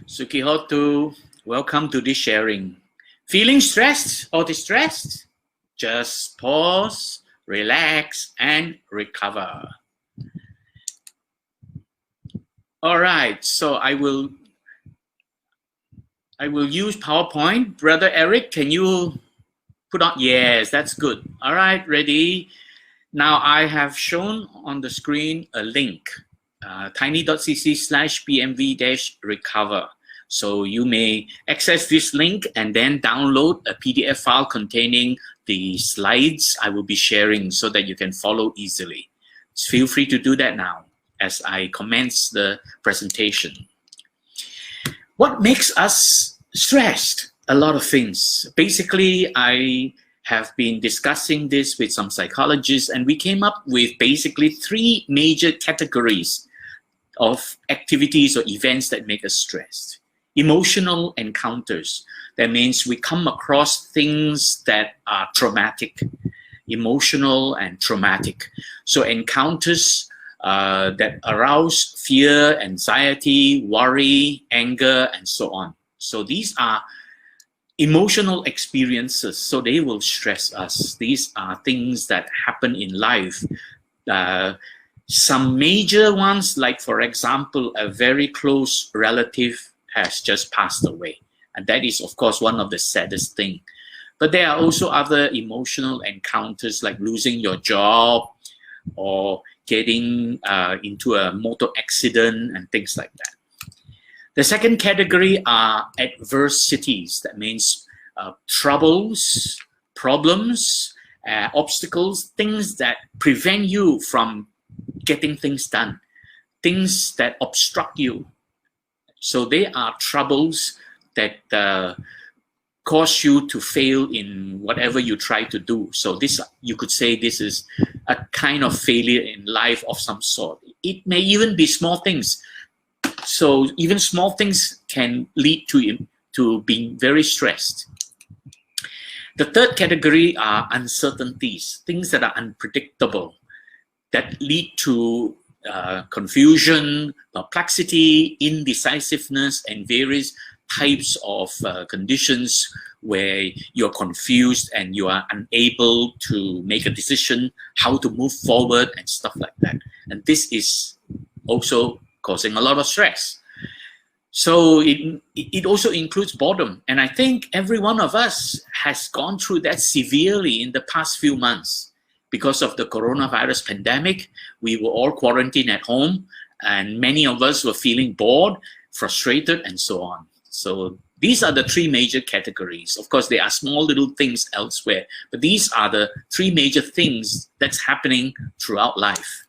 Sukihotu, welcome to this sharing. Feeling stressed or distressed? Just pause, relax, and recover. All right, so I will use PowerPoint. Brother Eric, can you put on? Yes, that's good. All right, ready? Now I have shown on the screen a link, tiny.cc/pmv-recover. So you may access this link and then download a PDF file containing the slides I will be sharing so that you can follow easily. Feel free to do that now as I commence the presentation. What makes us stressed? A lot of things. Basically, I have been discussing this with some psychologists, and we came up with basically three major categories of activities or events that make us stressed. Emotional encounters. That means we come across things that are traumatic, emotional and traumatic. So encounters that arouse fear, anxiety, worry, anger, and so on. So these are emotional experiences, so they will stress us. These are things that happen in life. Some major ones, like for example, a very close relative has just passed away. And that is, of course, one of the saddest things. But there are also other emotional encounters like losing your job or getting into a motor accident and things like that. The second category are adversities. That means troubles, problems, obstacles, things that prevent you from getting things done, things that obstruct you. So they are troubles that cause you to fail in whatever you try to do. So this, you could say, this is a kind of failure in life of some sort. It may even be small things. So even small things can lead to being very stressed. The third category are uncertainties, things that are unpredictable, that lead to confusion, perplexity, indecisiveness, and various types of conditions where you're confused and you are unable to make a decision how to move forward and stuff like that. And this is also causing a lot of stress. So it also includes boredom. And I think every one of us has gone through that severely in the past few months. Because of the coronavirus pandemic, we were all quarantined at home, and many of us were feeling bored, frustrated, and so on. So these are the three major categories. Of course, there are small little things elsewhere, but these are the three major things that's happening throughout life.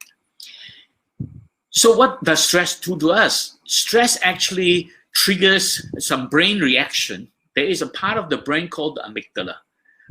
So what does stress do to us? Stress actually triggers some brain reaction. There is a part of the brain called the amygdala,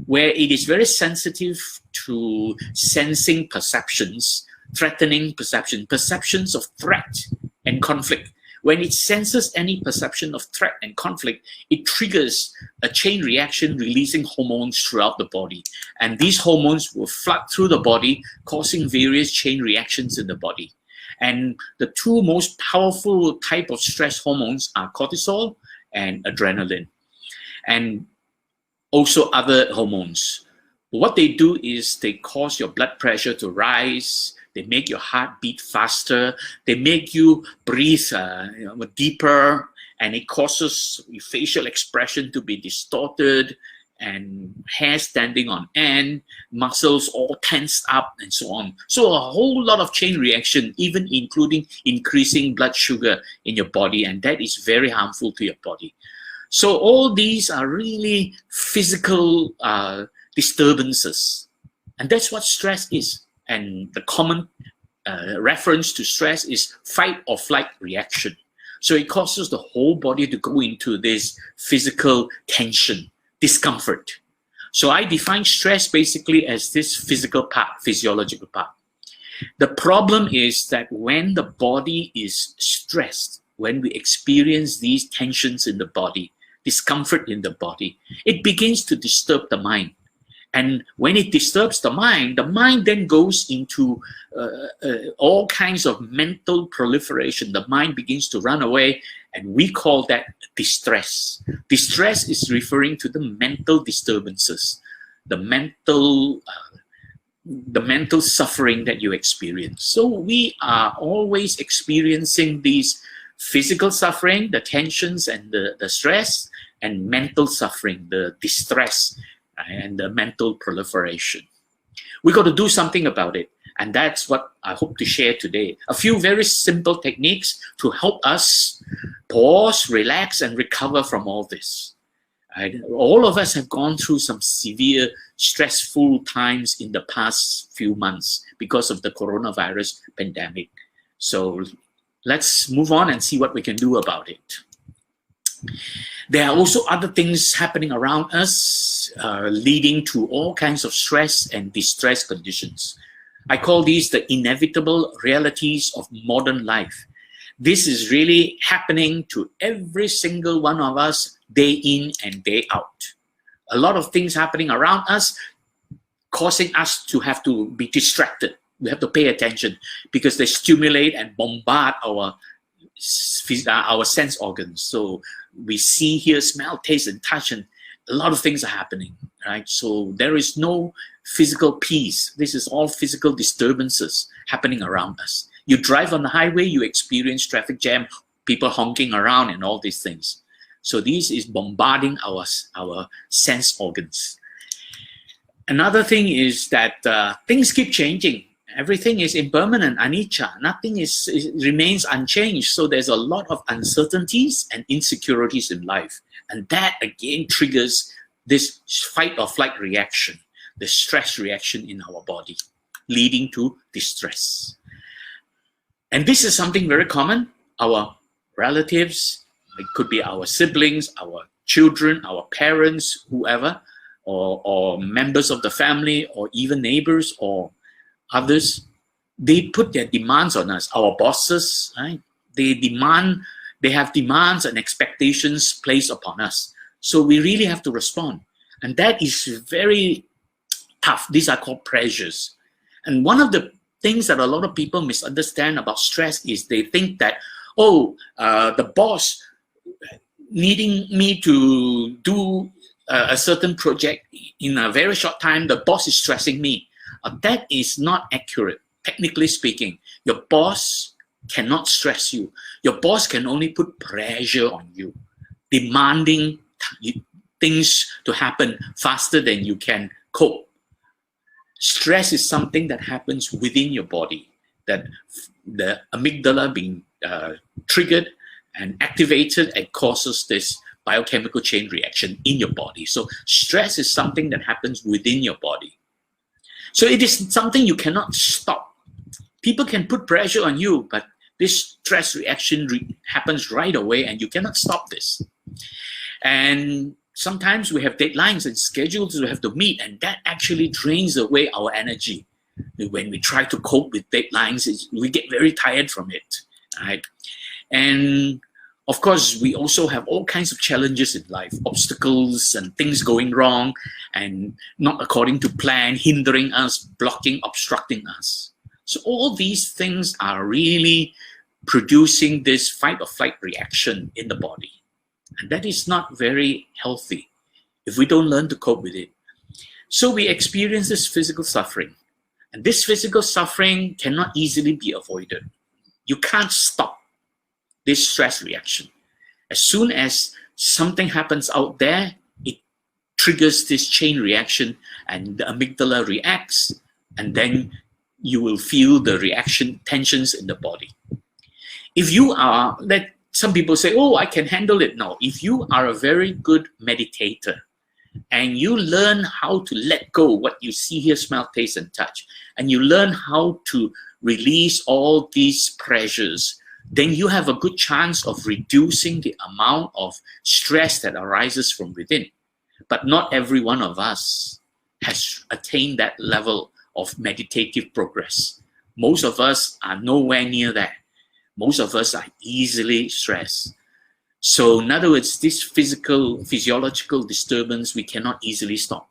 where it is very sensitive to sensing perceptions, threatening perceptions of threat and conflict. When it senses any perception of threat and conflict, it triggers a chain reaction releasing hormones throughout the body. And these hormones will flood through the body, causing various chain reactions in the body. And the two most powerful type of stress hormones are cortisol and adrenaline, and also other hormones. What they do is they cause your blood pressure to rise, they make your heart beat faster, they make you breathe deeper, and it causes your facial expression to be distorted, and hair standing on end, muscles all tensed up, and so on. So a whole lot of chain reaction, even including increasing blood sugar in your body, and that is very harmful to your body. So all these are really physical disturbances, and that's what stress is. And the common reference to stress is fight or flight reaction. So it causes the whole body to go into this physical tension, discomfort. So I define stress basically as this physical part, physiological part. The problem is that when the body is stressed, when we experience these tensions in the body, discomfort in the body, it begins to disturb the mind. And when it disturbs the mind then goes into all kinds of mental proliferation. The mind begins to run away, and we call that distress. Distress is referring to the mental disturbances, the mental suffering that you experience. So we are always experiencing these physical suffering, the tensions and the stress, and mental suffering, the distress and the mental proliferation. We got to do something about it. And that's what I hope to share today. A few very simple techniques to help us pause, relax, and recover from all this. All of us have gone through some severe, stressful times in the past few months because of the coronavirus pandemic. So let's move on and see what we can do about it. There are also other things happening around us, leading to all kinds of stress and distress conditions. I call these the inevitable realities of modern life. This is really happening to every single one of us, day in and day out. A lot of things happening around us, causing us to have to be distracted. We have to pay attention because they stimulate and bombard our sense organs. So we see, hear, smell, taste, and touch, and a lot of things are happening, right? So there is no physical peace. This is all physical disturbances happening around us. You drive on the highway, you experience traffic jam, people honking around and all these things. So this is bombarding our sense organs. Another thing is that things keep changing. Everything is impermanent, anicca. Nothing remains unchanged. So there's a lot of uncertainties and insecurities in life. And that again triggers this fight or flight reaction, the stress reaction in our body, leading to distress. And this is something very common. Our relatives, it could be our siblings, our children, our parents, whoever, or members of the family, or even neighbors, or others, they put their demands on us. Our bosses, right? They have demands and expectations placed upon us. So we really have to respond. And that is very tough. These are called pressures. And one of the things that a lot of people misunderstand about stress is they think that, the boss needing me to do a certain project in a very short time, the boss is stressing me. That is not accurate. Technically speaking, your boss cannot stress you. Your boss can only put pressure on you, demanding things to happen faster than you can cope. Stress is something that happens within your body, that the amygdala being triggered and activated and causes this biochemical chain reaction in your body. So stress is something that happens within your body. So it is something you cannot stop. People can put pressure on you, but this stress reaction happens right away and you cannot stop this. And sometimes we have deadlines and schedules we have to meet, and that actually drains away our energy. When we try to cope with deadlines, we get very tired from it, right? And of course, we also have all kinds of challenges in life, obstacles and things going wrong and not according to plan, hindering us, blocking, obstructing us. So all these things are really producing this fight or flight reaction in the body. And that is not very healthy if we don't learn to cope with it. So we experience this physical suffering. And this physical suffering cannot easily be avoided. You can't stop this stress reaction. As soon as something happens out there, it triggers this chain reaction and the amygdala reacts, and then you will feel the reaction, tensions in the body. If you are, some people say, I can handle it. No, if you are a very good meditator and you learn how to let go what you see, hear, smell, taste, and touch, and you learn how to release all these pressures, then you have a good chance of reducing the amount of stress that arises from within. But not every one of us has attained that level of meditative progress. Most of us are nowhere near that. Most of us are easily stressed. So in other words, this physiological disturbance, we cannot easily stop.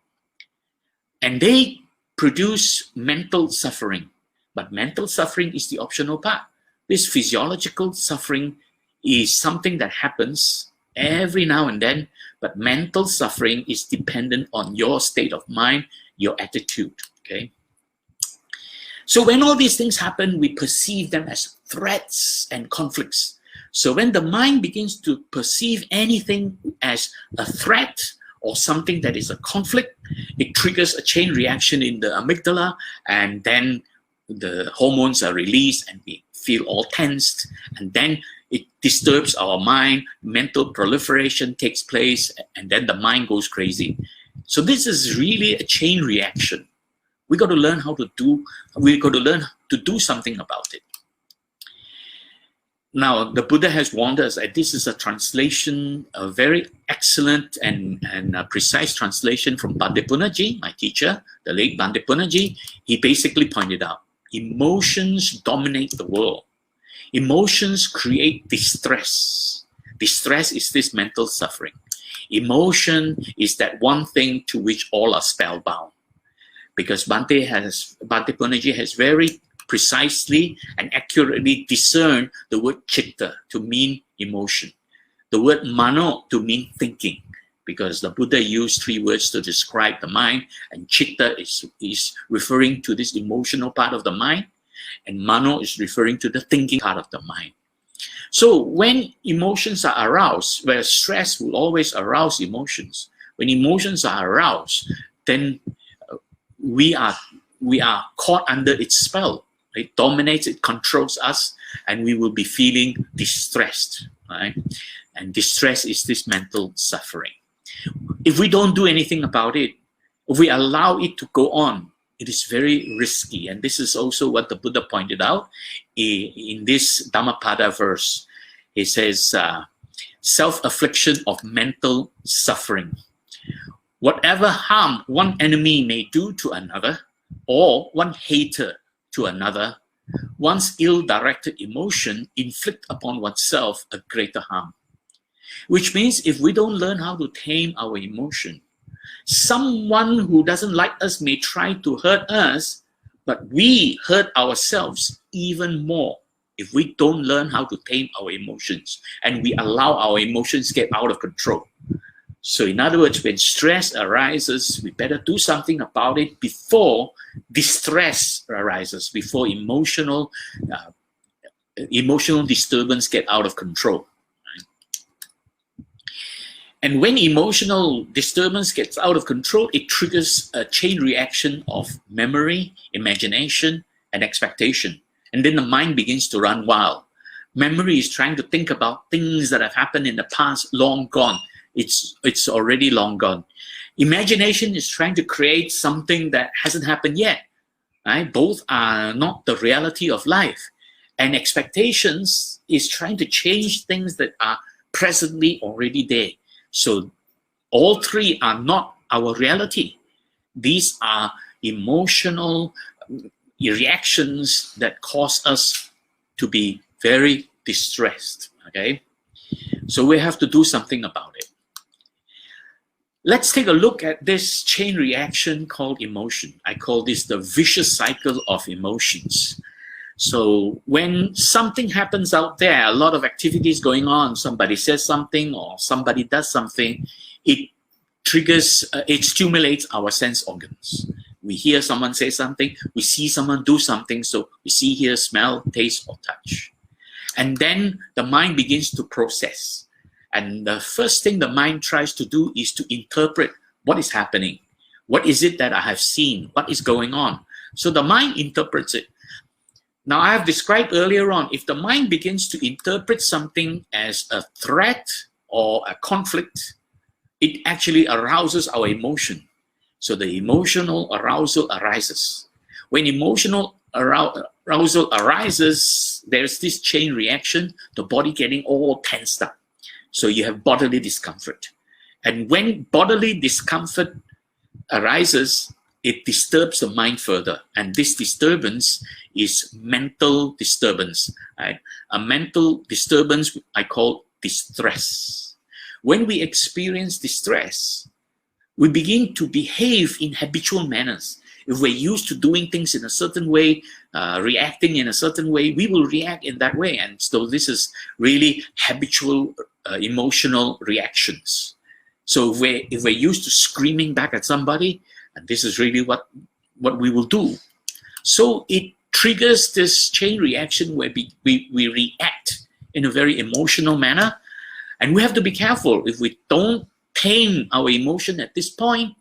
And they produce mental suffering. But mental suffering is the optional part. This physiological suffering is something that happens every now and then, but mental suffering is dependent on your state of mind, your attitude, okay? So when all these things happen, we perceive them as threats and conflicts. So when the mind begins to perceive anything as a threat or something that is a conflict, it triggers a chain reaction in the amygdala, and then the hormones are released and we feel all tensed, and then it disturbs our mind, mental proliferation takes place, and then the mind goes crazy. So this is really a chain reaction. We got to learn to do something about it. Now, the Buddha has warned us that this is a translation, a very excellent and precise translation from Bhante Punnaji, my teacher, the late Bhante Punnaji. He basically pointed out, emotions dominate the world. Emotions create distress. Distress is this mental suffering. Emotion is that one thing to which all are spellbound. Because Bhante Punnaji has very precisely and accurately discerned the word chitta to mean emotion, the word mano to mean thinking, because the Buddha used 3 words to describe the mind, and chitta is referring to this emotional part of the mind, and mano is referring to the thinking part of the mind. So when emotions are aroused, where stress will always arouse emotions, when emotions are aroused, then we are caught under its spell. It dominates, it controls us, and we will be feeling distressed, right? And distress is this mental suffering. If we don't do anything about it, if we allow it to go on, it is very risky. And this is also what the Buddha pointed out in this Dhammapada verse. He says, self-affliction of mental suffering. Whatever harm one enemy may do to another, or one hater to another, one's ill-directed emotion inflict upon oneself a greater harm. Which means if we don't learn how to tame our emotion, someone who doesn't like us may try to hurt us, but we hurt ourselves even more if we don't learn how to tame our emotions and we allow our emotions get out of control. So in other words, when stress arises, we better do something about it before distress arises, before emotional disturbance get out of control. Right? And when emotional disturbance gets out of control, it triggers a chain reaction of memory, imagination, and expectation. And then the mind begins to run wild. Memory is trying to think about things that have happened in the past, long gone. It's already long gone. Imagination is trying to create something that hasn't happened yet. Right? Both are not the reality of life. And expectations is trying to change things that are presently already there. So all 3 are not our reality. These are emotional reactions that cause us to be very distressed. Okay? So we have to do something about it. Let's take a look at this chain reaction called emotion. I call this the vicious cycle of emotions. So when something happens out there, a lot of activities going on, somebody says something or somebody does something, it triggers, it stimulates our sense organs. We hear someone say something, we see someone do something, so we see, hear, smell, taste, or touch. And then the mind begins to process. And the first thing the mind tries to do is to interpret what is happening. What is it that I have seen? What is going on? So the mind interprets it. Now, I have described earlier on, if the mind begins to interpret something as a threat or a conflict, it actually arouses our emotion. So the emotional arousal arises. When emotional arousal arises, there's this chain reaction, the body getting all tensed up. So you have bodily discomfort. And when bodily discomfort arises, it disturbs the mind further. And this disturbance is mental disturbance. Right? A mental disturbance I call distress. When we experience distress, we begin to behave in habitual manners. If we're used to doing things in a certain way, reacting in a certain way, we will react in that way. And so this is really habitual emotional reactions. So if we're used to screaming back at somebody, and this is really what we will do. So it triggers this chain reaction where we react in a very emotional manner. And we have to be careful. If we don't tame our emotion at this point,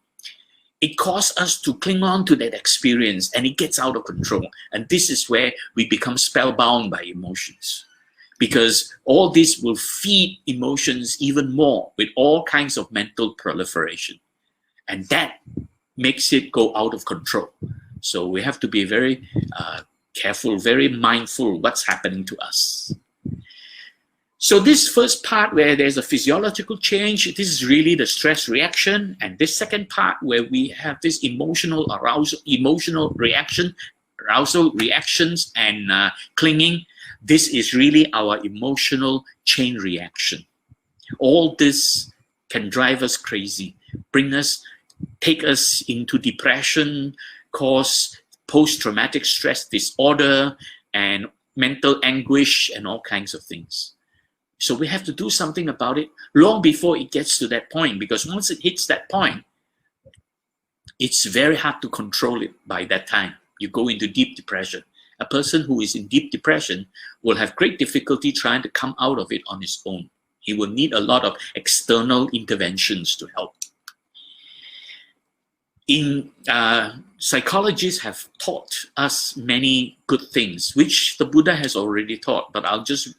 it causes us to cling on to that experience and it gets out of control. And this is where we become spellbound by emotions. Because all this will feed emotions even more with all kinds of mental proliferation. And that makes it go out of control. So we have to be very careful, very mindful what's happening to us. So this first part where there's a physiological change, this is really the stress reaction. And this second part where we have this emotional arousal, arousal reactions and clinging, this is really our emotional chain reaction. All this can drive us crazy, take us into depression, cause post-traumatic stress disorder and mental anguish and all kinds of things. So we have to do something about it long before it gets to that point, because once it hits that point, it's very hard to control it by that time. You go into deep depression. A person who is in deep depression will have great difficulty trying to come out of it on his own. He will need a lot of external interventions to help. Psychologists have taught us many good things, which the Buddha has already taught, but I'll just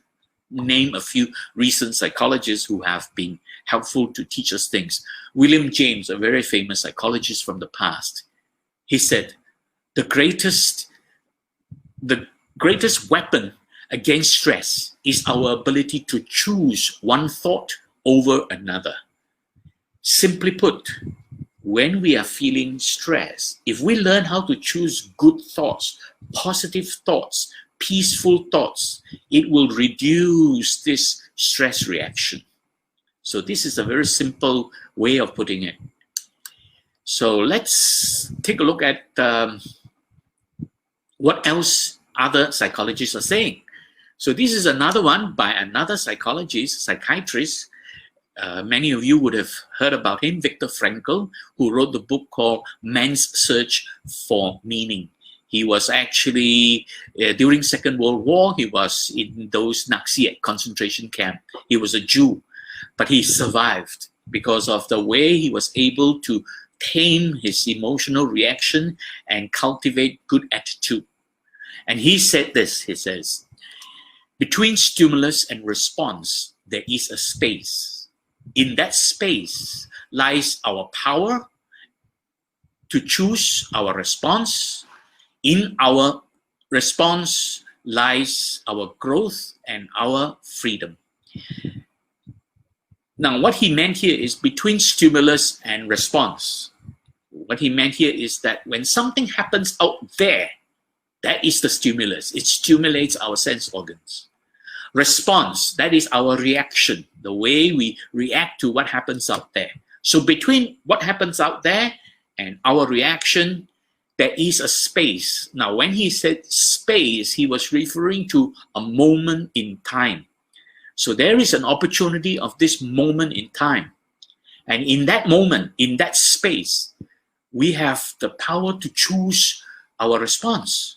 name a few recent psychologists who have been helpful to teach us things. William James, a very famous psychologist from the past, he said, the greatest weapon against stress is our ability to choose one thought over another. Simply put, when we are feeling stress, if we learn how to choose good thoughts, positive thoughts, peaceful thoughts, it will reduce this stress reaction. So this is a very simple way of putting it. So let's take a look at what else other psychologists are saying. So this is another one by another psychiatrist. Many of you would have heard about him, Viktor Frankl, who wrote the book called Man's Search for Meaning. He was actually, during Second World War, he was in those Nazi concentration camp. He was a Jew, but he survived because of the way he was able to tame his emotional reaction and cultivate good attitude. And he said this, he says, between stimulus and response, there is a space. In that space lies our power to choose our response. In our response lies our growth and our freedom. Now, what he meant here is between stimulus and response. What he meant here is that when something happens out there, that is the stimulus. It stimulates our sense organs. Response, that is our reaction, the way we react to what happens out there. So between what happens out there and our reaction, there is a space. Now, when he said space, he was referring to a moment in time. So there is an opportunity of this moment in time. And in that moment, in that space, we have the power to choose our response.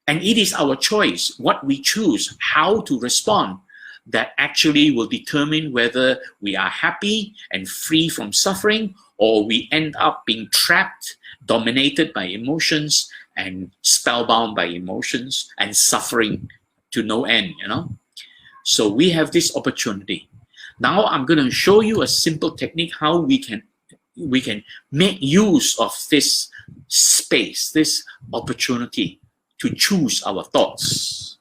And it is our choice, what we choose, how to respond, that actually will determine whether we are happy and free from suffering, or we end up being trapped, dominated by emotions, and spellbound by emotions, and suffering to no end, you know. So we have this opportunity. Now I'm going to show you a simple technique how we can make use of this space, this opportunity to choose our thoughts.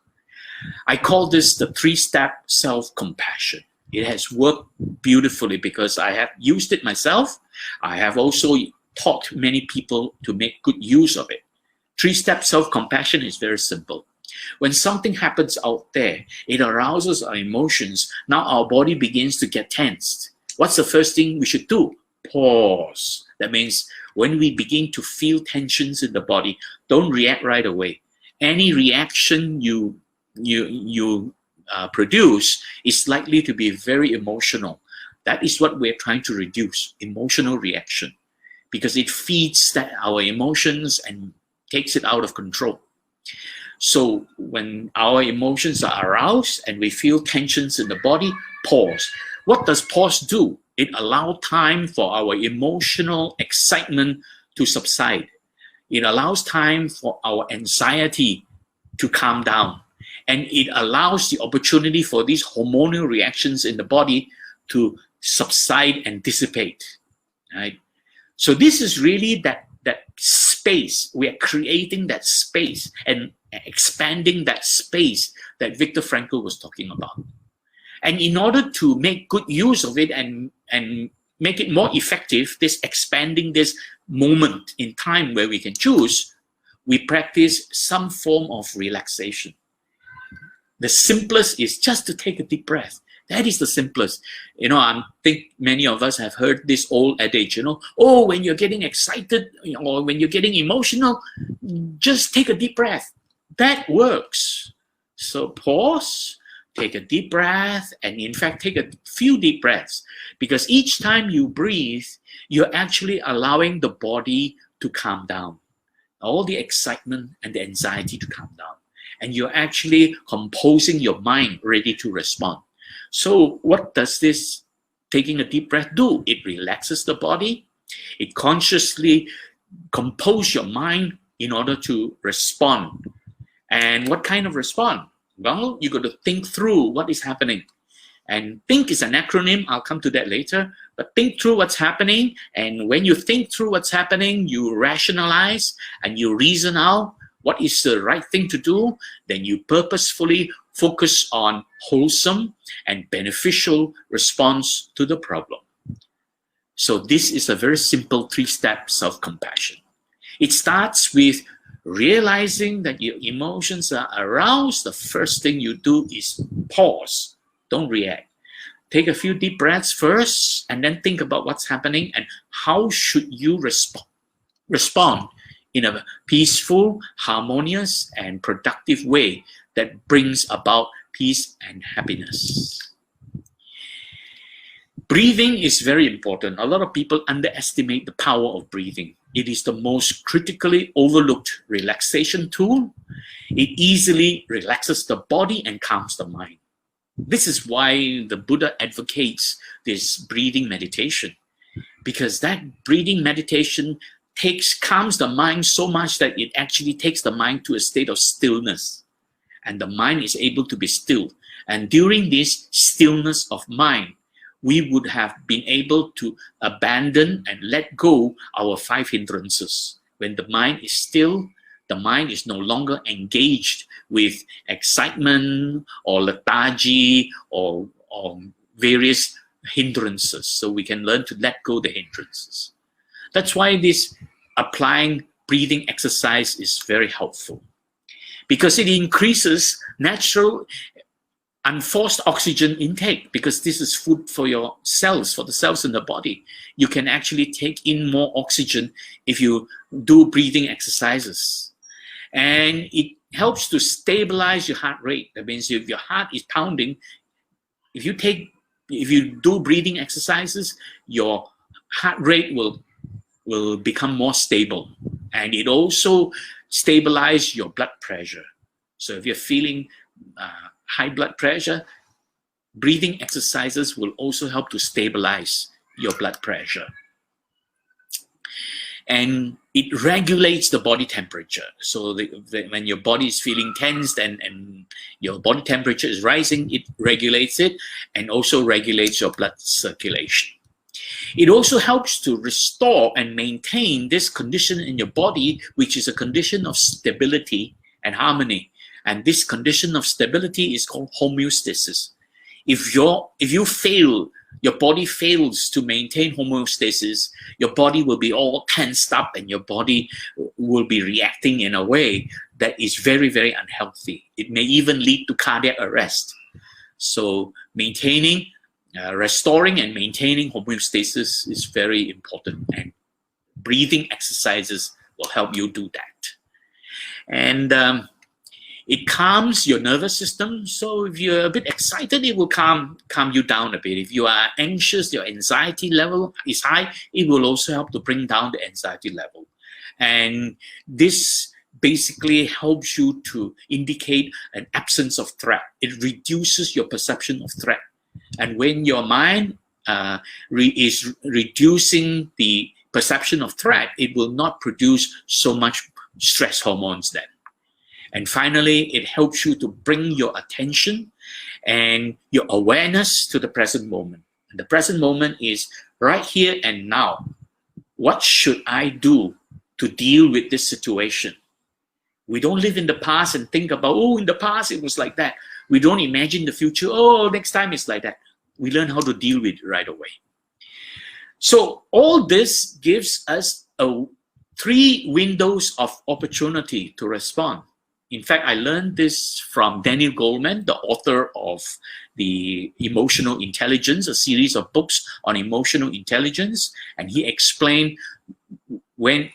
I call this the 3-step self-compassion. It has worked beautifully because I have used it myself. I have also taught many people to make good use of it. 3-step self-compassion is very simple. When something happens out there, it arouses our emotions. Now our body begins to get tensed. What's the first thing we should do? Pause. That means when we begin to feel tensions in the body, don't react right away. Any reaction you produce is likely to be very emotional. That is what we're trying to reduce, emotional reaction, because it feeds our emotions and takes it out of control. So when our emotions are aroused and we feel tensions in the body, pause. What does pause do? It allows time for our emotional excitement to subside. It allows time for our anxiety to calm down. And it allows the opportunity for these hormonal reactions in the body to subside and dissipate. Right? So this is really that space. We are creating that space and expanding that space that Viktor Frankl was talking about. And in order to make good use of it and make it more effective, this expanding this moment in time where we can choose, we practice some form of relaxation. The simplest is just to take a deep breath. That is the simplest. I think many of us have heard this old adage, oh, when you're getting excited or when you're getting emotional, just take a deep breath. That works. So pause, take a deep breath, and in fact, take a few deep breaths, because each time you breathe, you're actually allowing the body to calm down, all the excitement and the anxiety to calm down. And you're actually composing your mind ready to respond. So what does this taking a deep breath do? It relaxes the body. It consciously composes your mind in order to respond. And what kind of respond? Well, you got to think through what is happening. And think is an acronym. I'll come to that later. But think through what's happening. And when you think through what's happening, you rationalize and you reason out what is the right thing to do. Then you purposefully focus on wholesome and beneficial response to the problem. So this is a very simple 3-step self-compassion. It starts with realizing that your emotions are aroused. The first thing you do is pause. Don't react. Take a few deep breaths first, and then think about what's happening and how should you respond in a peaceful, harmonious, and productive way that brings about peace and happiness. Breathing is very important. A lot of people underestimate the power of breathing. It is the most critically overlooked relaxation tool. It easily relaxes the body and calms the mind. This is why the Buddha advocates this breathing meditation, because that breathing meditation calms the mind so much that it actually takes the mind to a state of stillness, and the mind is able to be still. And during this stillness of mind, we would have been able to abandon and let go our 5 hindrances. When the mind is still, the mind is no longer engaged with excitement or lethargy or various hindrances. So we can learn to let go the hindrances. That's why this applying breathing exercise is very helpful, because it increases natural unforced oxygen intake, because this is food for your cells, for the cells in the body. You can actually take in more oxygen if you do breathing exercises. And it helps to stabilize your heart rate. That means if your heart is pounding, if you do breathing exercises, your heart rate will become more stable. And it also stabilizes your blood pressure. So if you're feeling high blood pressure, breathing exercises will also help to stabilize your blood pressure. And it regulates the body temperature. So when your body is feeling tensed and your body temperature is rising, it regulates it and also regulates your blood circulation. It also helps to restore and maintain this condition in your body, which is a condition of stability and harmony. And this condition of stability is called homeostasis. If your body fails to maintain homeostasis, your body will be all tensed up and your body will be reacting in a way that is very, very unhealthy. It may even lead to cardiac arrest. So restoring and maintaining homeostasis is very important. And breathing exercises will help you do that. And it calms your nervous system. So if you're a bit excited, it will calm you down a bit. If you are anxious, your anxiety level is high, it will also help to bring down the anxiety level. And this basically helps you to indicate an absence of threat. It reduces your perception of threat. And when your mind is reducing the perception of threat, it will not produce so much stress hormones then. And finally, it helps you to bring your attention and your awareness to the present moment. And the present moment is right here and now. What should I do to deal with this situation? We don't live in the past and think about, oh, in the past it was like that. We don't imagine the future, oh, next time it's like that. We learn how to deal with it right away. So all this gives us 3 windows of opportunity to respond. In fact, I learned this from Daniel Goleman, the author of the Emotional Intelligence, a series of books on emotional intelligence. And he explained when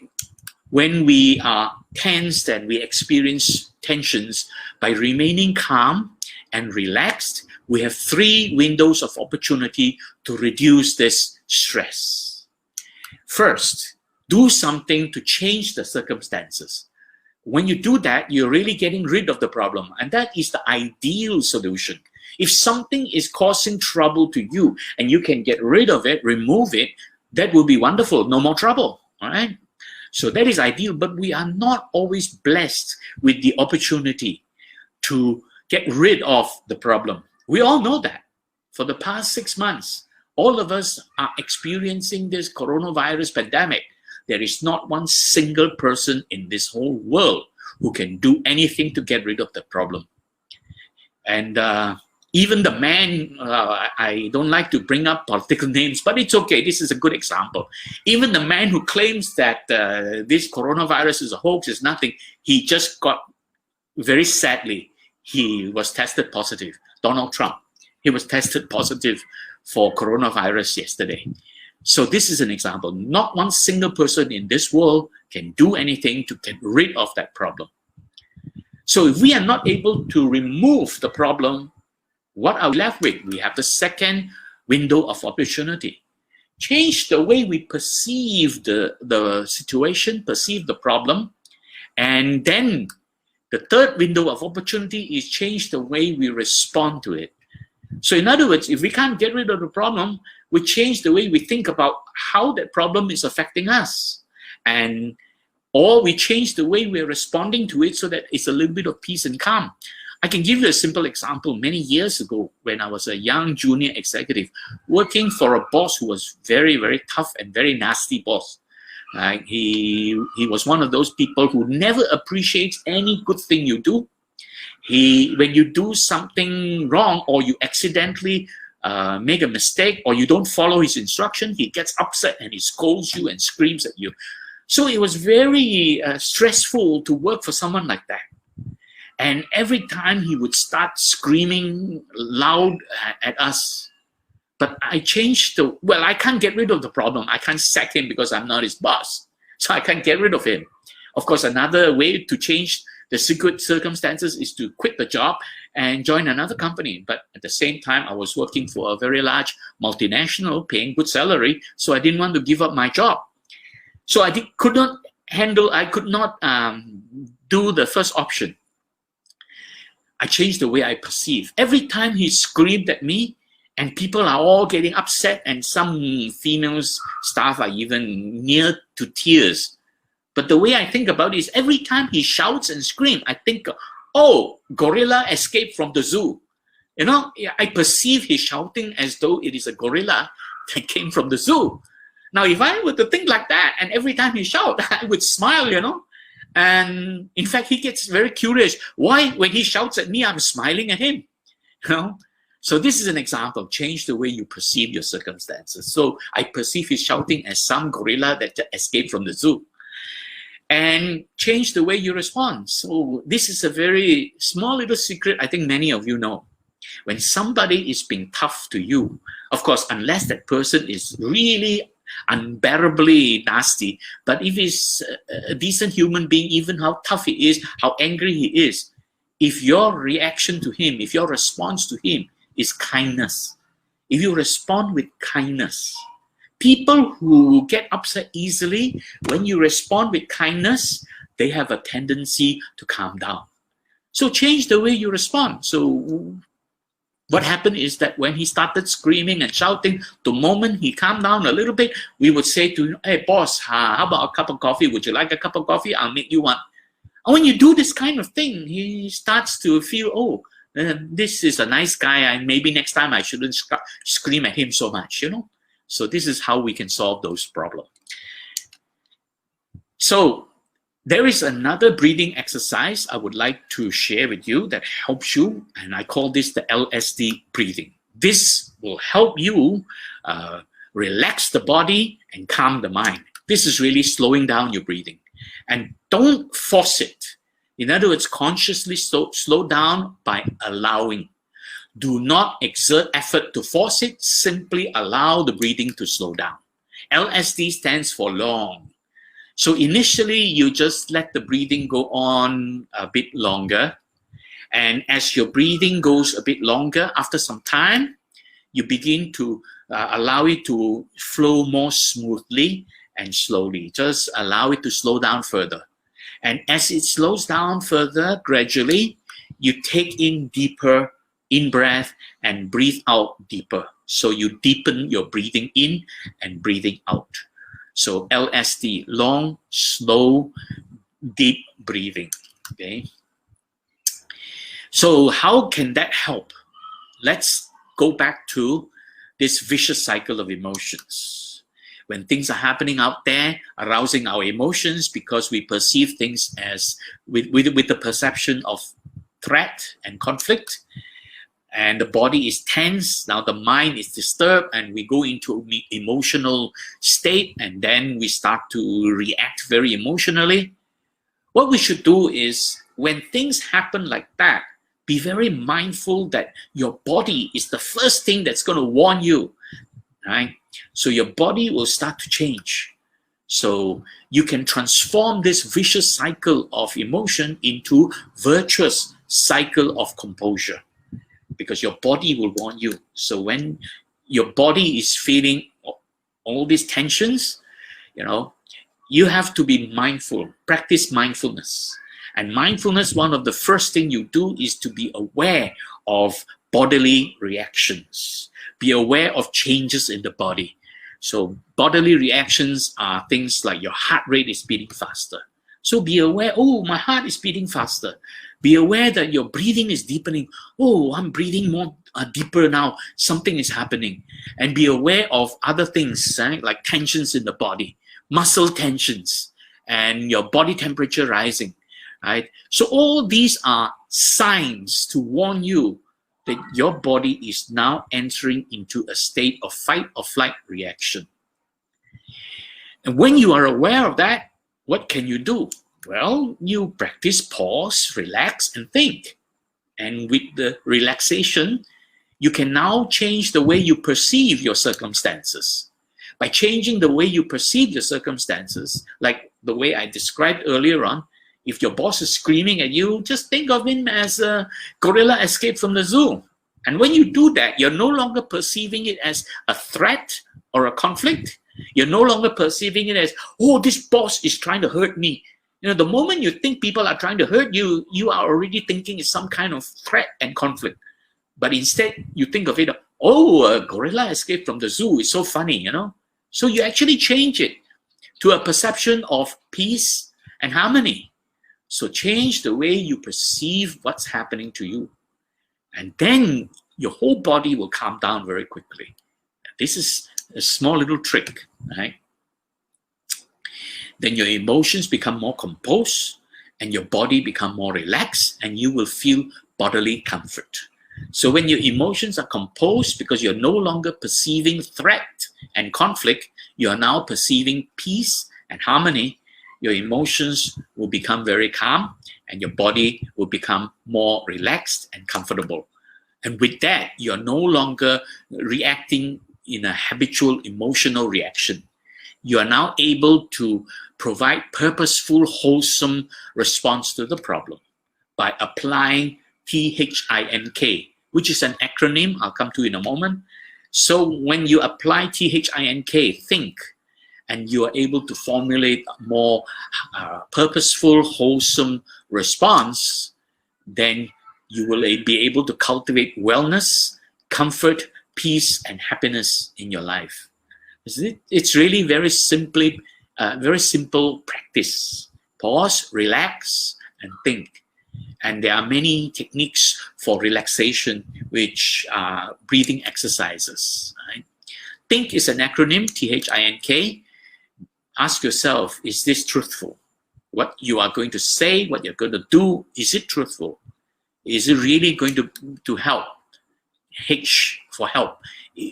we are tensed and we experience tensions, by remaining calm and relaxed, we have 3 windows of opportunity to reduce this stress. First, do something to change the circumstances. When you do that, you're really getting rid of the problem. And that is the ideal solution. If something is causing trouble to you and you can get rid of it, remove it, that will be wonderful. No more trouble. All right? So that is ideal, but we are not always blessed with the opportunity to get rid of the problem. We all know that. For the past 6 months, all of us are experiencing this coronavirus pandemic. There is not one single person in this whole world who can do anything to get rid of the problem. And even the man, I don't like to bring up political names, but it's okay. This is a good example. Even the man who claims that this coronavirus is a hoax, is nothing, he just got, very sadly, he was tested positive. Donald Trump, he was tested positive for coronavirus yesterday. So this is an example. Not one single person in this world can do anything to get rid of that problem. So if we are not able to remove the problem, what are we left with? We have the second window of opportunity. Change the way we perceive the situation, perceive the problem. And then the third window of opportunity is change the way we respond to it. So in other words, if we can't get rid of the problem, we change the way we think about how that problem is affecting us. Or we change the way we're responding to it so that it's a little bit of peace and calm. I can give you a simple example. Many years ago, when I was a young junior executive, working for a boss who was very, very tough and very nasty boss. He was one of those people who never appreciates any good thing you do. When you do something wrong or you accidentally make a mistake or you don't follow his instruction, he gets upset and he scolds you and screams at you. So it was very stressful to work for someone like that. And every time he would start screaming loud at us. But I changed I can't get rid of the problem. I can't sack him because I'm not his boss. So I can't get rid of him. Of course, another way to change the circumstances is to quit the job and join another company. But at the same time, I was working for a very large multinational paying good salary. So I didn't want to give up my job. So I could not do the first option. I changed the way I perceive. Every time he screamed at me, and people are all getting upset, and some female staff are even near to tears. But the way I think about it is every time he shouts and screams, I think, oh, gorilla escaped from the zoo. You know, I perceive his shouting as though it is a gorilla that came from the zoo. Now, if I were to think like that, and every time he shouts, I would smile, you know. And in fact, he gets very curious. Why, when he shouts at me, I'm smiling at him? You know? So this is an example. Change the way you perceive your circumstances. So I perceive his shouting as some gorilla that escaped from the zoo. And change the way you respond. So this is a very small little secret I think many of you know. When somebody is being tough to you, of course, unless that person is really unbearably nasty. But if he's a decent human being, even how tough he is, how angry he is, if your reaction to him, if your response to him is kindness, if you respond with kindness, people who get upset easily, when you respond with kindness, they have a tendency to calm down. So change the way you respond. So what happened is that when he started screaming and shouting, the moment he calmed down a little bit, we would say to him, hey boss, how about a cup of coffee? Would you like a cup of coffee? I'll make you one. And when you do this kind of thing, he starts to feel, oh, this is a nice guy, and maybe next time I shouldn't scream at him so much, you know. So this is how we can solve those problems. So there is another breathing exercise I would like to share with you that helps you, and I call this the L.S.D breathing. This will help you relax the body and calm the mind. This is really slowing down your breathing. And don't force it. In other words, consciously slow down by allowing. Do not exert effort to force it. Simply allow the breathing to slow down. L.S.D stands for long. So initially, you just let the breathing go on a bit longer. And as your breathing goes a bit longer, after some time, you begin to allow it to flow more smoothly and slowly. Just allow it to slow down further. And as it slows down further, gradually, you take in deeper in-breath and breathe out deeper. So you deepen your breathing in and breathing out. So L.S.D, long, slow, deep breathing. Okay. So how can that help? Let's go back to this vicious cycle of emotions. When things are happening out there, arousing our emotions because we perceive things as with the perception of threat and conflict, and the body is tense, now the mind is disturbed, and we go into an emotional state, and then we start to react very emotionally. What we should do is, when things happen like that, be very mindful that your body is the first thing that's going to warn you, right? So your body will start to change. So you can transform this vicious cycle of emotion into virtuous cycle of composure, because your body will warn you. So when your body is feeling all these tensions, you know, you have to be mindful, practice mindfulness. And mindfulness, one of the first things you do is to be aware of bodily reactions. Be aware of changes in the body. So bodily reactions are things like your heart rate is beating faster. So be aware, oh, my heart is beating faster. Be aware that your breathing is deepening. Oh, I'm breathing more deeper now. Something is happening. And be aware of other things, right? Like tensions in the body, muscle tensions, and your body temperature rising, right? So all these are signs to warn you that your body is now entering into a state of fight or flight reaction. And when you are aware of that, what can you do? Well, you practice pause, relax, and think. And with the relaxation, you can now change the way you perceive your circumstances. By changing the way you perceive your circumstances, like the way I described earlier on, if your boss is screaming at you, just think of him as a gorilla escaped from the zoo. And when you do that, you're no longer perceiving it as a threat or a conflict. You're no longer perceiving it as, oh, this boss is trying to hurt me. You know, the moment you think people are trying to hurt you, you are already thinking it's some kind of threat and conflict. But instead, you think of it, oh, a gorilla escaped from the zoo. It's so funny, you know. So you actually change it to a perception of peace and harmony. So change the way you perceive what's happening to you. And then your whole body will calm down very quickly. This is a small little trick, right? Then your emotions become more composed and your body become more relaxed, and you will feel bodily comfort. So when your emotions are composed, because you're no longer perceiving threat and conflict, you are now perceiving peace and harmony, your emotions will become very calm and your body will become more relaxed and comfortable. And with that, you're no longer reacting in a habitual emotional reaction. you are now able to provide purposeful, wholesome response to the problem by applying THINK, which is an acronym I'll come to in a moment. So when you apply THINK, think, and you are able to formulate a more purposeful, wholesome response, then you will be able to cultivate wellness, comfort, peace, and happiness in your life. It's really very simple practice. Pause, relax, and think. And there are many techniques for relaxation, which are breathing exercises. Right? Think is an acronym, THINK. Ask yourself, is this truthful? What you are going to say, what you're going to do, is it truthful? Is it really going to help? H for help.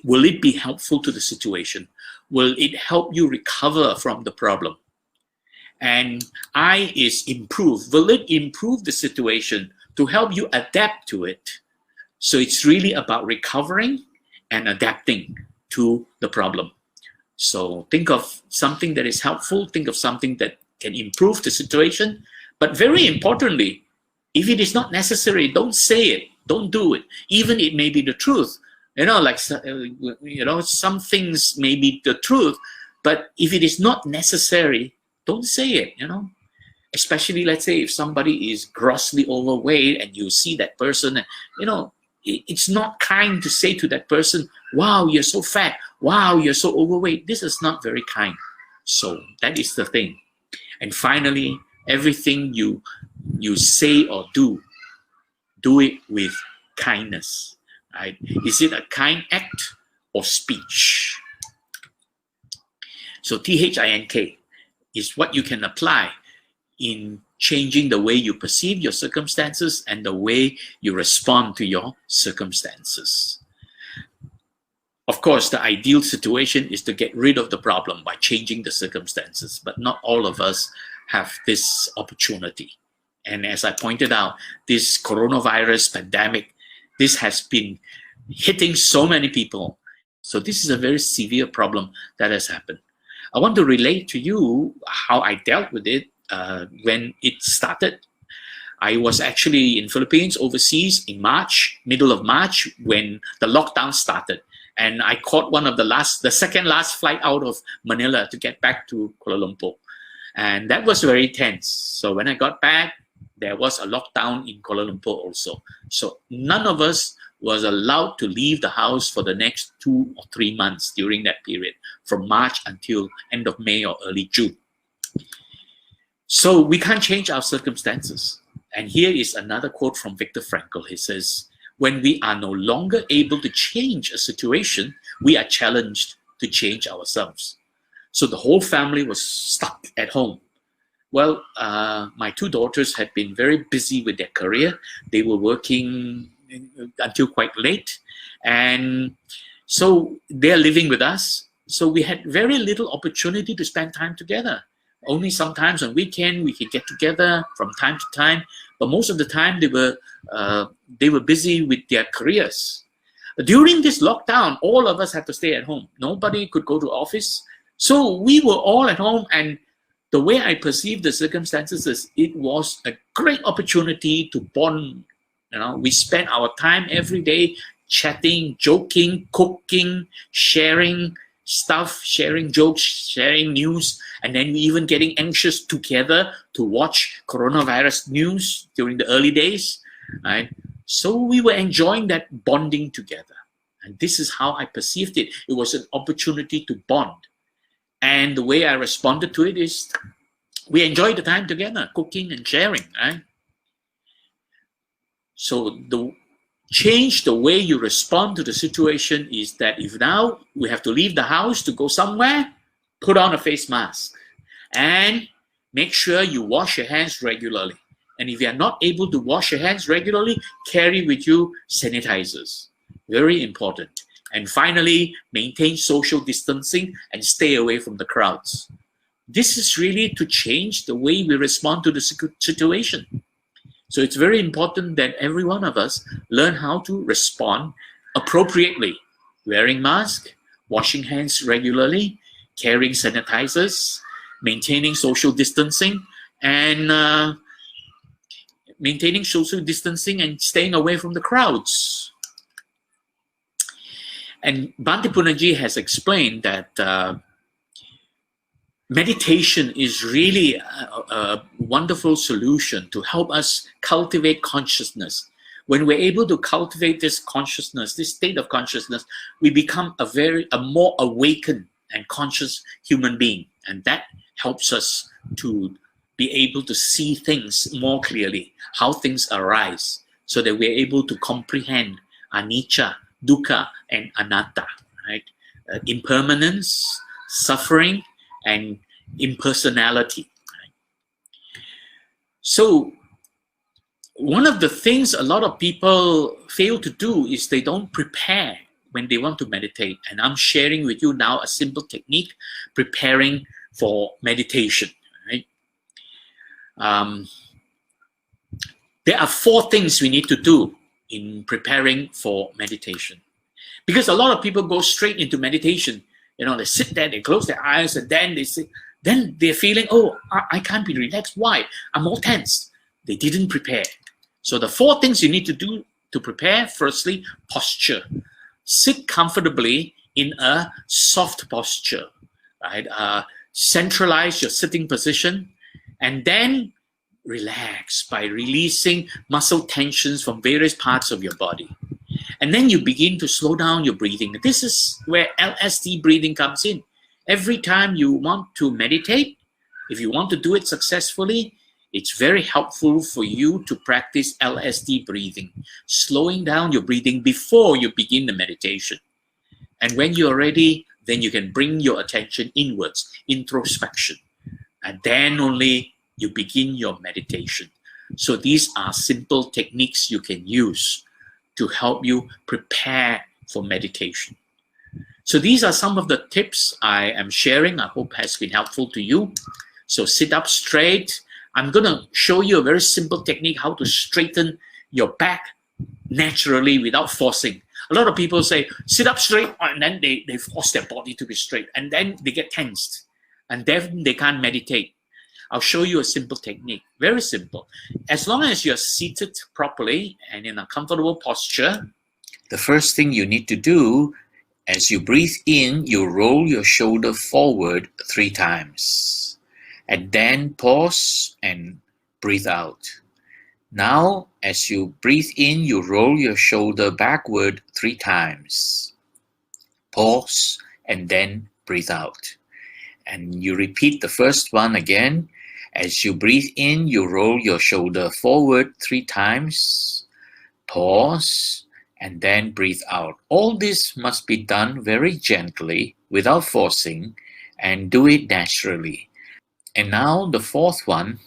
Will it be helpful to the situation? Will it help you recover from the problem? And I is improve. Will it improve the situation to help you adapt to it? So it's really about recovering and adapting to the problem. So think of something that is helpful. Think of something that can improve the situation. But very importantly, if it is not necessary, don't say it. Don't do it. Even it may be the truth. Like, some things may be the truth, but if it is not necessary, don't say it, Especially, let's say, if somebody is grossly overweight and you see that person, it's not kind to say to that person, wow, you're so fat. Wow, you're so overweight. This is not very kind. So that is the thing. And finally, everything you say or do it with kindness. Right? Is it a kind act or speech? So THINK is what you can apply in changing the way you perceive your circumstances and the way you respond to your circumstances. Of course, the ideal situation is to get rid of the problem by changing the circumstances, but not all of us have this opportunity. And as I pointed out, this coronavirus pandemic, this has been hitting so many people. So this is a very severe problem that has happened. I want to relate to you how I dealt with it when it started. I was actually in Philippines, overseas, in March, middle of March, when the lockdown started. And I caught the second last flight out of Manila to get back to Kuala Lumpur. And that was very tense. So when I got back, there was a lockdown in Kuala Lumpur also. So none of us was allowed to leave the house for the next 2 or 3 months during that period, from March until end of May or early June. So we can't change our circumstances. And here is another quote from Viktor Frankl. He says, when we are no longer able to change a situation, we are challenged to change ourselves. So the whole family was stuck at home. Well, my 2 daughters had been very busy with their career. They were working until quite late. And so they're living with us. So we had very little opportunity to spend time together. Only sometimes on weekend we could get together from time to time. But most of the time they were busy with their careers. During this lockdown, all of us had to stay at home. Nobody could go to office. So we were all at home, and the way I perceived the circumstances is it was a great opportunity to bond. We spent our time every day chatting, joking, cooking, sharing stuff, sharing jokes, sharing news, and then we even getting anxious together to watch coronavirus news during the early days. Right? So we were enjoying that bonding together. And this is how I perceived it. It was an opportunity to bond. And the way I responded to it is we enjoyed the time together, cooking and sharing, right? So change the way you respond to the situation is that if now we have to leave the house to go somewhere, put on a face mask and make sure you wash your hands regularly. And if you are not able to wash your hands regularly, carry with you sanitizers. Very important. And finally, maintain social distancing and stay away from the crowds. This is really to change the way we respond to the situation. So it's very important that every one of us learn how to respond appropriately. Wearing mask, washing hands regularly, carrying sanitizers, maintaining social distancing, and staying away from the crowds. And Bhante Punnaji has explained that meditation is really a wonderful solution to help us cultivate consciousness. When we're able to cultivate this consciousness, this state of consciousness, we become a more awakened and conscious human being. And that helps us to be able to see things more clearly, how things arise, so that we're able to comprehend anicca, dukkha, and anatta, right? Impermanence, suffering, and impersonality. Right? So one of the things a lot of people fail to do is they don't prepare when they want to meditate. And I'm sharing with you now a simple technique preparing for meditation. Right? There are 4 things we need to do in preparing for meditation. Because a lot of people go straight into meditation. You know, they sit there, they close their eyes, and then they're feeling, oh, I can't be relaxed. Why? I'm all tense. They didn't prepare. So the 4 things you need to do to prepare: firstly, posture. Sit comfortably in a soft posture, right? Centralize your sitting position, and then relax by releasing muscle tensions from various parts of your body. And then you begin to slow down your breathing. This is where L.S.D breathing comes in. Every time you want to meditate, if you want to do it successfully, it's very helpful for you to practice L.S.D breathing, slowing down your breathing before you begin the meditation. And when you're ready, then you can bring your attention inwards, introspection. And then only you begin your meditation. So these are simple techniques you can use to help you prepare for meditation. So these are some of the tips I am sharing. I hope has been helpful to you. So sit up straight. I'm going to show you a very simple technique how to straighten your back naturally without forcing. A lot of people say, sit up straight, and then they force their body to be straight, and then they get tensed, and then they can't meditate. I'll show you a simple technique, very simple. As long as you're seated properly and in a comfortable posture, the first thing you need to do, as you breathe in, you roll your shoulder forward 3 times. And then pause and breathe out. Now, as you breathe in, you roll your shoulder backward 3 times. Pause and then breathe out. And you repeat the first one again. As you breathe in, you roll your shoulder forward 3 times. Pause and then breathe out. All this must be done very gently, without forcing, and do it naturally. And now the 4th one.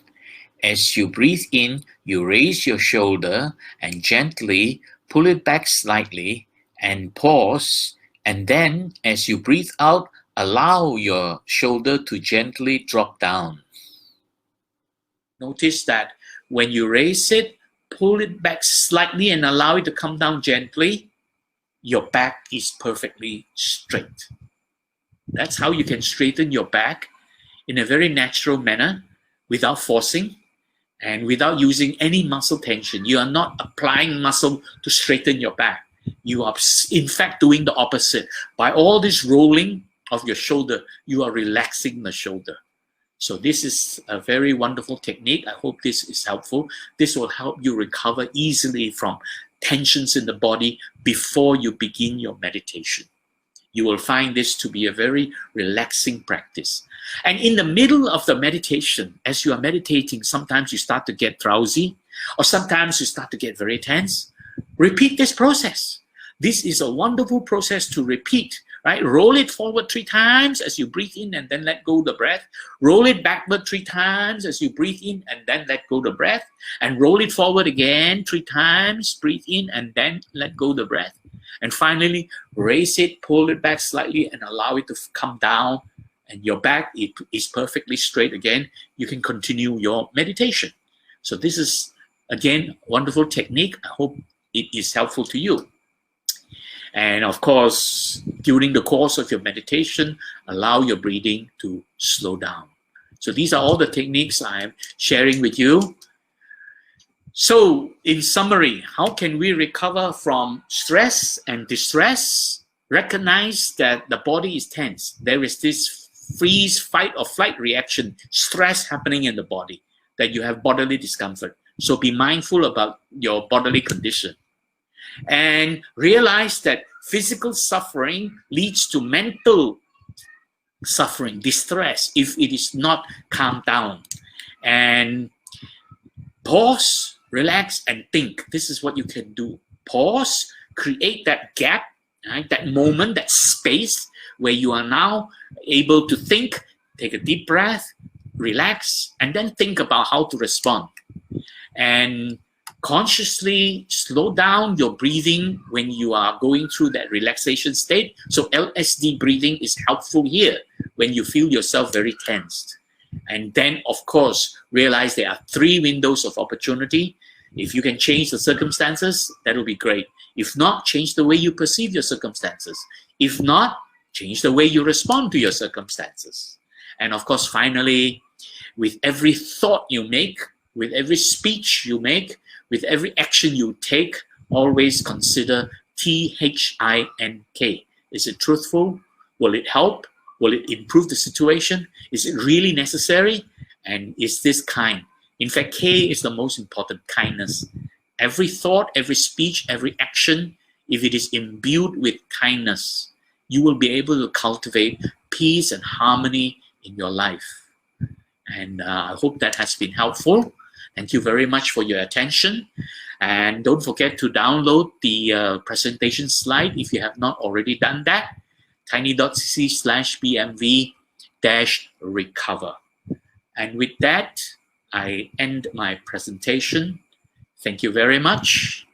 As you breathe in, you raise your shoulder and gently pull it back slightly and pause. And then as you breathe out, allow your shoulder to gently drop down. Notice that when you raise it, pull it back slightly and allow it to come down gently, your back is perfectly straight. That's how you can straighten your back in a very natural manner without forcing and without using any muscle tension. You are not applying muscle to straighten your back. You are in fact doing the opposite. By all this rolling of your shoulder, you are relaxing the shoulder. So this is a very wonderful technique. I hope this is helpful. This will help you recover easily from tensions in the body before you begin your meditation. You will find this to be a very relaxing practice. And in the middle of the meditation, as you are meditating, sometimes you start to get drowsy, or sometimes you start to get very tense. Repeat this process. This is a wonderful process to repeat, right? Roll it forward 3 times as you breathe in and then let go the breath. Roll it backward 3 times as you breathe in and then let go the breath. And roll it forward again 3 times, breathe in and then let go the breath. And finally, raise it, pull it back slightly and allow it to come down. And your back is perfectly straight again. You can continue your meditation. So this is, again, a wonderful technique. I hope it is helpful to you. And of course, during the course of your meditation, allow your breathing to slow down. So these are all the techniques I'm sharing with you. So in summary, how can we recover from stress and distress? Recognize that the body is tense. There is this freeze, fight or flight reaction, stress happening in the body, that you have bodily discomfort. So be mindful about your bodily condition. And realize that physical suffering leads to mental suffering, distress, if it is not calmed down. And pause, relax, and think. This is what you can do. Pause, create that gap, right? That moment, that space where you are now able to think, take a deep breath, relax, and then think about how to respond. And consciously slow down your breathing when you are going through that relaxation state. So L.S.D breathing is helpful here when you feel yourself very tensed. And then, of course, realize there are 3 windows of opportunity. If you can change the circumstances, that will be great. If not, change the way you perceive your circumstances. If not, change the way you respond to your circumstances. And of course, finally, with every thought you make, with every speech you make, with every action you take, always consider THINK. Is it truthful? Will it help? Will it improve the situation? Is it really necessary? And is this kind? In fact, K is the most important, kindness. Every thought, every speech, every action, if it is imbued with kindness, you will be able to cultivate peace and harmony in your life. And I hope that has been helpful. Thank you very much for your attention. And don't forget to download the presentation slide if you have not already done that. tiny.cc/bmv-recover. And with that, I end my presentation. Thank you very much.